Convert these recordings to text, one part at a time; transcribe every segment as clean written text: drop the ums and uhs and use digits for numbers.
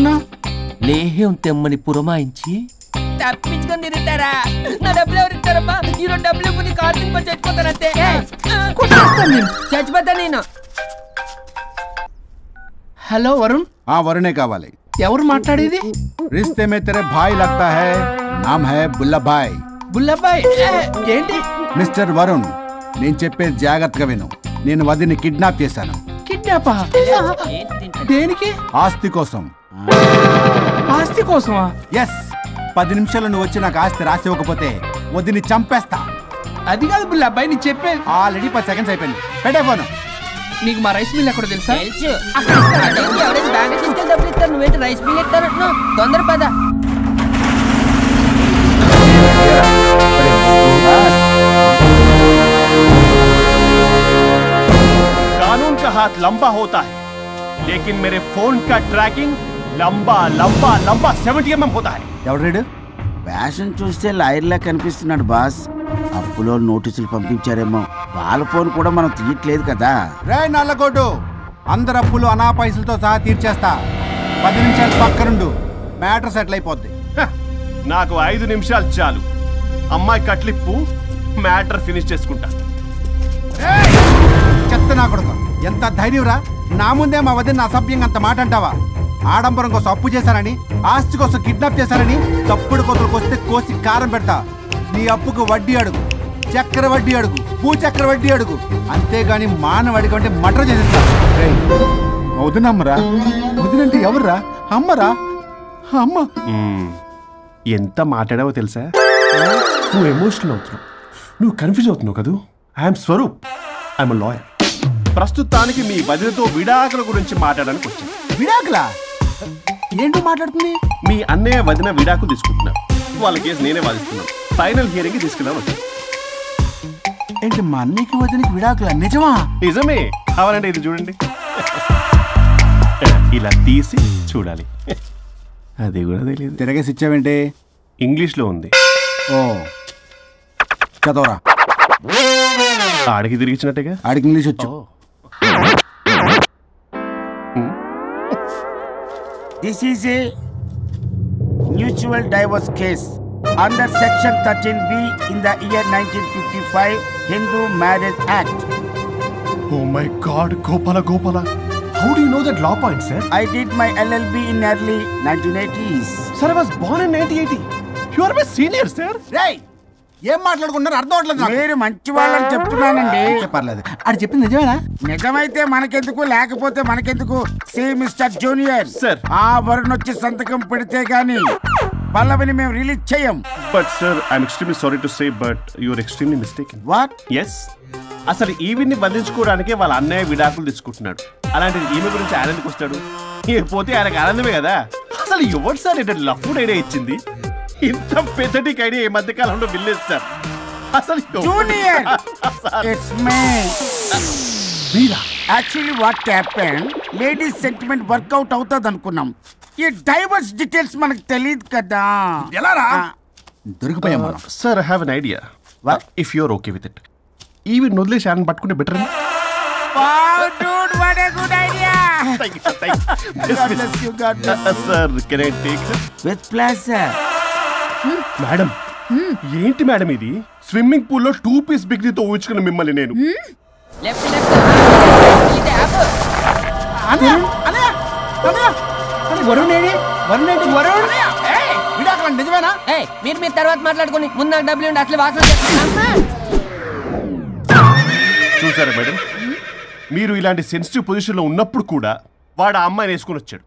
తెమ్మన్నా? లేహ్యం తెమ్మని పురమాయించి తప్పించుకొని తిరుగుతారా? నా డబ్బులు ఎవరు ఇస్తారమ్మా? ఈరోజు డబ్బులు ఇవ్వని కార్తీక్ పని చచ్చిపోతానంతే. చచ్చిపోతా నేను. హలో వరుణ్. వరుణే కావాలి. ఎవరు మాట్లాడేది? रिश्ते में तेरे भाई लगता है, नाम है बुल्लाभाई. బుల్లబ్బాయ్ ఏంటి? మిస్టర్ వరుణ్, నేను చెప్పేది జాగ్రత్తగా విను. నేను వదిని కిడ్నాప్ చేశాను. కిడ్నాపా? దేనికి? ఆస్తి కోసం. ఆస్తి కోసమా? ఎస్. 10 నిమిషాలు నువ్వు వచ్చి నాకు ఆస్తి రాసి ఇవ్వకపోతే వదిని చంపేస్తా. అది కాదు బుల్లబ్బాయ్, నీ చెప్పేది. ఆల్రెడీ 10 సెకండ్స్ అయిపోయింది. పెట్టే ఫోను. నీకు మా రైస్ మిల్ ఎక్కడ తెలుసా? తెలుసు. ఎవరైనా బ్యాంక్ తీసుకెళ్ళి డబ్బులు ఇస్తారు, నువ్వేంటి రైస్ మిల్ ఇస్తారంటున్నావు? తొందర పద. कानून का हाथ लंबा होता है, लेकिन मेरे फोन का ट्रैकिंग लंबा लंबा लंबा 70 mm होता है. ఎవడు? ఫ్యాషన్ చూస్తే లాయర్లా కనిపిస్తున్నాడు బాస్. అప్పులో నోటీసులు పంపించారేమో, వాళ్ళ ఫోన్ కూడా మనం తీయట్లేదు కదా. రే నల్లగొడ్డు, అందరు అప్పులు అనా పైసలతో సహా తీర్చేస్తా. 10 నిమిషాలు పక్కనుండు, మ్యాటర్ సెటిల్ అయిపోద్ది. నాకు 5 నిమిషాలు చాలు. అమ్మాయి కట్లిప్పు, మ్యాటర్ ఫినిష్ చేసుకుంటా. చెత్త నా కొడుకు, ఎంత ధైర్యంరా? నా ముందే మా వదిన అసభ్యంగా అంత మాట అంటావా? ఆడంబరం కోసం అప్పు చేశారని, ఆస్తి కోసం కిడ్నాప్ చేశారని తప్పుడు కొతలకు వస్తే కోసి కారం పెడతా. నీ అప్పుకు వడ్డీ అడుగు, చక్కెర వడ్డీ అడుగు, భూచక్ర వడ్డీ అడుగు. అంతేగాని మానవ అడిగి అంటే మటర్ చేసేస్తా. వదినమ్మరా? వదినంటే ఎవర్రా? అమ్మరా? అమ్మ. ఎంత మాట్లాడావో తెలుసా? నువ్వు ఎమోషనల్ అవుతున్నావు, నువ్వు కన్ఫ్యూజ్ అవుతున్నావు కదూ. I'm Swaroop, I'm lawyer. ప్రస్తుతానికి మీ వదినతో విడాకుల గురించి మాట్లాడడానికి వచ్చాను. విడాకులా? ఏంటో మాట్లాడుతుంది? మీ అన్నయ్య వదిన విడాకులు తీసుకుంటున్నారు. వాళ్ళ కేసు నేనే వాదిస్తున్నాను. ఫైనల్ హియరింగ్ తీసుకెళ్ళాను వచ్చాను. ఏంటి మా అన్నయ్యకి వదినకి విడాకులా? నిజమా? నిజమే. కావాలంటే ఇది చూడండి. ఇలా తీసి చూడాలి. అది కూడా తెలియదు. తిరగేసి ఇచ్చావేంటి? ఇంగ్లీష్లో ఉంది. ఓ చదవరా. ఆడికి తిరిగిచ్చినట్టుగా. ఆడికి ఇంగ్లీష్ వచ్చు. This is a mutual divorce case under section 13B in the year 1955 Hindu Marriage Act. Oh my God, Gopala. How do you know that law point, sir? I did my LLB in early 1980s. Sir, I was born in 1980. You are my senior, sir. రేయ్, ఏం మాట్లాడుకుంటున్నారు అర్థం అవట్లేదు. మీరు మంచి వాళ్ళని చెప్తున్నానండి. పర్లేదు. అది చెప్పింది నిజమేనా? నిజమైతే మనకెందుకు, లేకపోతే మనకెందుకు? See mister junior, Sir. ఆ వరుణ్ వచ్చి సంతకం పెడితే గాని పల్లవిని మేము రిలీజ్ చేయం. But sir, I'm extremely sorry to say, but you are extremely mistaken. What? Yes. అసలు ఈవిని బంధించుకోవడానికే వాళ్ళ అన్నయ్య విడాకులు తీసుకుంటున్నాడు. అలాంటిది ఈమె గురించి ఆనందకు వస్తాడు. పోతే ఆయనకు ఆనందమే కదా. అసలు ఎవరు సార్ ఏంటంటే లఫ్డ్ ఐడియా ఇచ్చింది? ఇంత పెద్దటికి ఐడియా ఈ మధ్య కాలంలో విల్లేస్తారు. అసలు junior, it's me. Actually what happened, ladies sentiment work out అవుతుంది అనుకున్నాం. ఈ డైవర్స్ డీటెయిల్స్ మనకు తెలియదు కదా. ఎలా రా? దొరికిపోయాం మనం. Sir I have an idea. If you are okay with it, ఈవిని వదిలేసి ఆయన పట్టుకుంటే better. Wow, dude, what a good idea. God bless you. Sir, can I take it? With pleasure. Madam, ఏంటి మేడం ఇది? స్విమ్మింగ్ పూల్ లో 2 piece బిగ్నీతో ఊహించుకున్న మిమ్మల్ని నేను. Left ఇది ఆపు. వరుణ్ ఏడి? వరుణ్ ఏంటి? వరుణ్ విడాకులా? నిజమేనా? మీరు తర్వాత మాట్లాడుకుని ముందు నాకు డబ్బులు ఉండి అసలు వాసన చూసారా మేడం, మీరు ఇలాంటి సెన్సిటివ్ పొజిషన్ లో ఉన్నప్పుడు కూడా వాడు ఆ అమ్మాయిని వేసుకుని వచ్చాడు.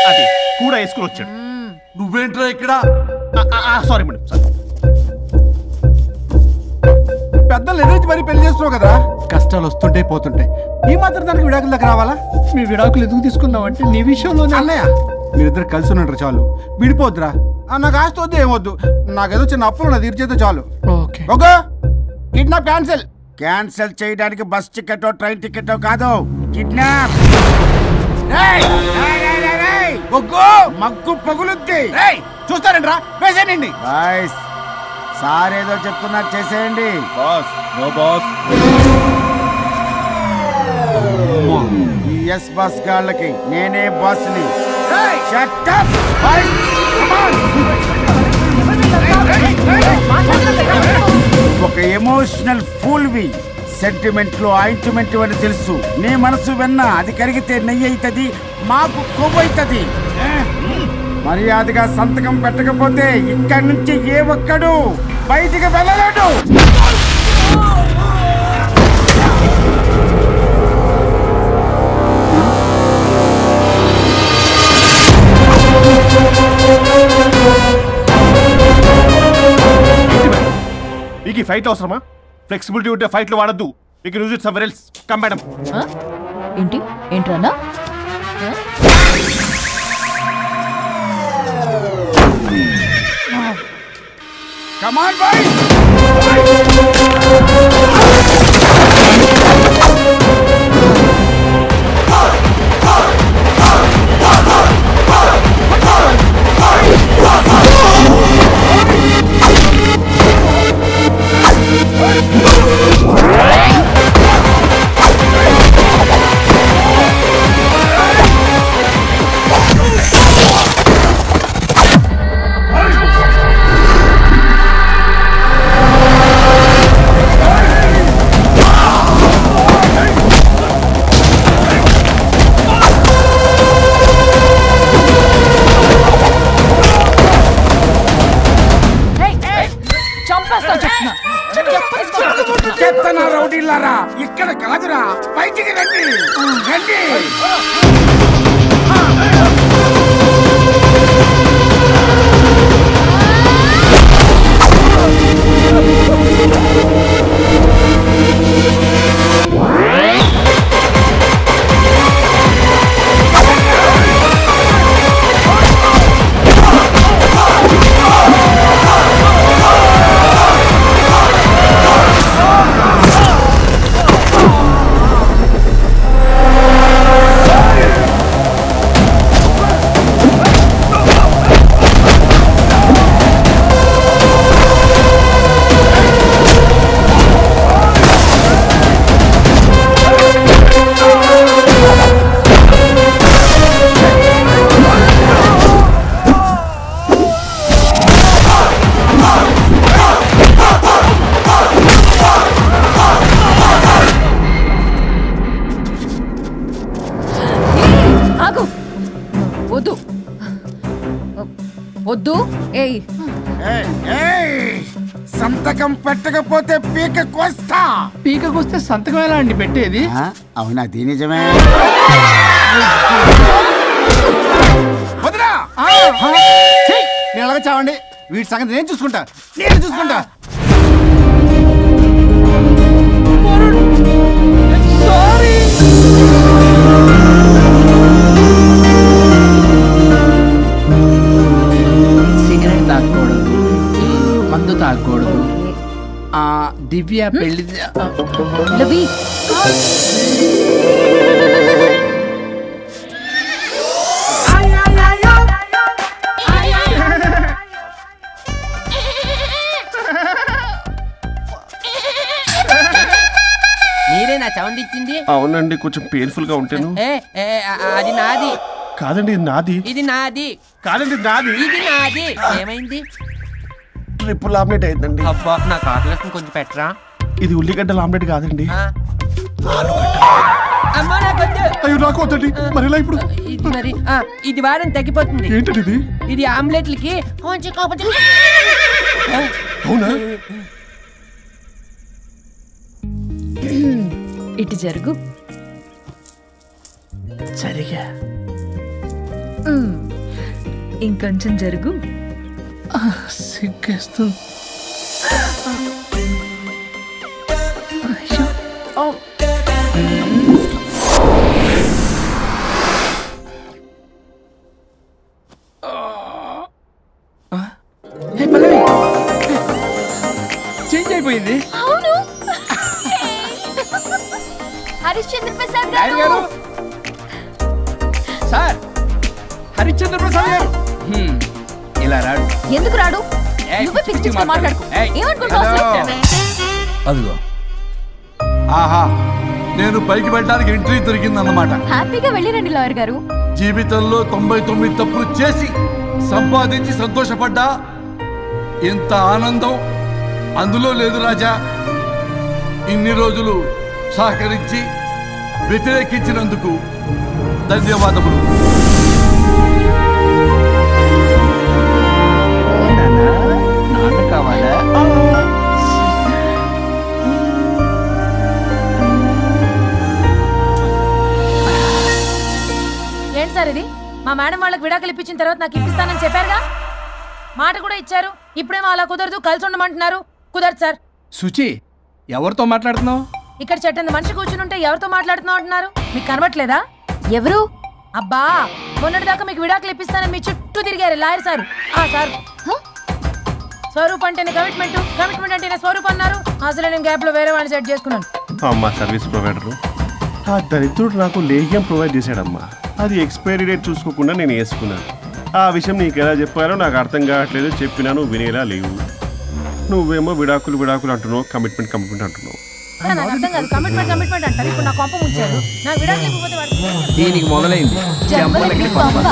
అది కూడా వేసుకుని వచ్చాడు. నువ్వేంట్రా ఇక్కడ? Sorry madam, sorry. పెద్దలు ఎదురు మరి పెళ్లి చేస్తున్నావు కదా. కష్టాలు వస్తుంటే పోతుంటే ఈ మాత్రం దానికి విడాకుల దగ్గర రావాలా? మీ విడాకులు ఎందుకు తీసుకున్నావు అంటే నీ విషయంలోనే. అన్నయ్య, మీరిద్దరు కలిసి ఉన్నట్టు చాలు, విడిపోద్దురా. నాకు ఆస్తి వద్దు, ఏమొద్దు. నాకేదో చిన్న అప్పులు నా తీర్చేదో చాలు. Okay okay, kidnap cancel. Cancel చేయడానికి బస్ టికెటో ట్రైన్ టికెటో కాదు, కిడ్నాప్. మగ్గు పగులుద్ది. చూస్తారంట్రా, వేసేయండి. బాయ్స్, సార్ ఏదో చెప్తున్నారు, చేసేయండి. Boss, no boss. ఈ ఎస్ బస్ గాళ్ళకి నేనే బాస్ని. Shut up! Boys, come on! ఒక ఎమోషనల్ ఫూల్వి సెంటిమెంట్ లో ఆయింట్మెంట్ అని తెలుసు. నీ మనసు వెన్న, అది కరిగితే నెయ్యి అవుతుంది, మాకు కొవ్వు అవుతుంది. మర్యాదగా సంతకం పెట్టకపోతే ఇక్కడి నుంచి ఏ ఒక్కడు బయటికి వెళ్ళలేడు. మీకు ఈ ఫైట్ అవసరమా? ఫ్లెక్సిబిలిటీ ఉంటే ఫైట్లు వాడద్దు. You can use it somewhere else. Come madam. ఏంట్రన్నా? Come on, boys! చెత్తనా రౌడీలారా, ఇక్కడ కాదురా, బయటికి రండి రండి. వద్దు. సంతకం పెట్టకపోతే పీకకొస్తా. పీకకొస్తే సంతకం ఎలా అండి పెట్టేది? అవునా? అది నిజమే. వదినా నేను అలాగే చావండి. వీటి సంగతి నేను చూసుకుంటా. సిగరెట్ తాగకూడదు, మందు తాగకూడదు. దివ్య పెళ్లి మీరేనా సౌండ్ ఇచ్చింది? అవునండి, కొంచెం పెయిన్ఫుల్ గా ఉంటాను. అది నాది కాదండి, ఇది నాది. ఇది నాది కాదండి, నాది. ఇది నాది. ఏమైంది? ట్రిపుల్ ఆమ్లెట్ అయిందండి. అబ్బా, నా కాకులకి కొంచెం పెట్టరా. ఇది ఉల్లిగడ్డల ఆమ్లెట్ కాదండి. అమ్మా నాకొద్దు. అయ్యో నాకు వద్దండి. మరి ఇలా ఇప్పుడు ఇది మరి ఇది వారం తగ్గిపోతుంది. ఏంటండి ఇది? ఇది ఆమ్లెట్లకి కొంచెం అవునా? ఇటు జరుగు. సరిగా ఇంకొంచెం జరుగు. సిగ్గేస్తుంది. చేంజ్ అయిపోయింది. అవును. హరిశ్చంద్ర ప్రసాద్ గారు. సార్, హరిశ్చంద్ర ప్రసాద్ గారు ఇలా రాడు. ఎందుకు రాడు? నువ్వే పిచ్చి పిచ్చిగా మాట్లాడుకో. ఏమనుకుంటావు? అదిగో, ఆహా, నేను పైకి వెళ్ళడానికి ఎంట్రీ దొరికిందన్నమాట. హ్యాపీగా వెళ్ళిరండి లాయర్ గారు. జీవితంలో 99 తప్పులు చేసి సంపాదించి సంతోషపడ్డా ఇంత ఆనందం అందులో లేదు రాజా. ఇన్ని రోజులు సహకరించి వ్యతిరేకించినందుకు ధన్యవాదములు. నాన్న కావాలా? ఏంటి సార్ ఇది? మా మేడం వాళ్ళకి విడాకులు ఇప్పించిన తర్వాత నాకు ఇప్పిస్తానని చెప్పారుగా, మాట కూడా ఇచ్చారు. ఇప్పుడేమో అలా కుదరదు, కలిసి ఉండమంటున్నారు. కుదరదు సార్. సుచి, ఎవరితో మాట్లాడుతున్నావు? ఇక్కడ చెట్టంత మనిషి కూర్చుని ఎవరితో మాట్లాడుతున్నావు అంటున్నారు? మీకు కనబట్లేదా? ఎవరు? అబ్బా, మొన్నటిదాకా మీకు విడాకులు ఇప్పిస్తానని మీ చుట్టూ తిరిగారు లాయర్ సార్. సార్ స్వరూప్ అంటేనే కమిట్మెంట్, కమిట్మెంట్ అంటేనే స్వరూప్ అన్నారు. అసలు నేను గ్యాప్ లో వేరే వాడిని సెట్ చేసుకున్నాను. అమ్మా సర్వీస్ ప్రొవైడరు ఆ దరిద్రుడు నాకు లేహ్యం ప్రొవైడ్ చేశాడమ్మా. అది ఎక్స్పైరీ డేట్ చూసుకోకుండా నేను వేసుకున్నాను. ఆ విషయం నీకు ఎలా చెప్పారో నాకు అర్థం కావట్లేదు. చెప్పినా నువ్వు వినేలా లేవు. నువ్వేమో విడాకులు విడాకులు అంటున్నావు, కమిట్మెంట్ కమిట్మెంట్ అంటున్నావు. నాకు అర్థం కాదు. కమిట్మెంట్ కమిట్మెంట్ అంటారు. ఇప్పుడు నా కొంప ముంచారు. నాకు విడాకులు ఇవ్వకపోతే దీనికి మొదలైంది. జంబలకి పంప.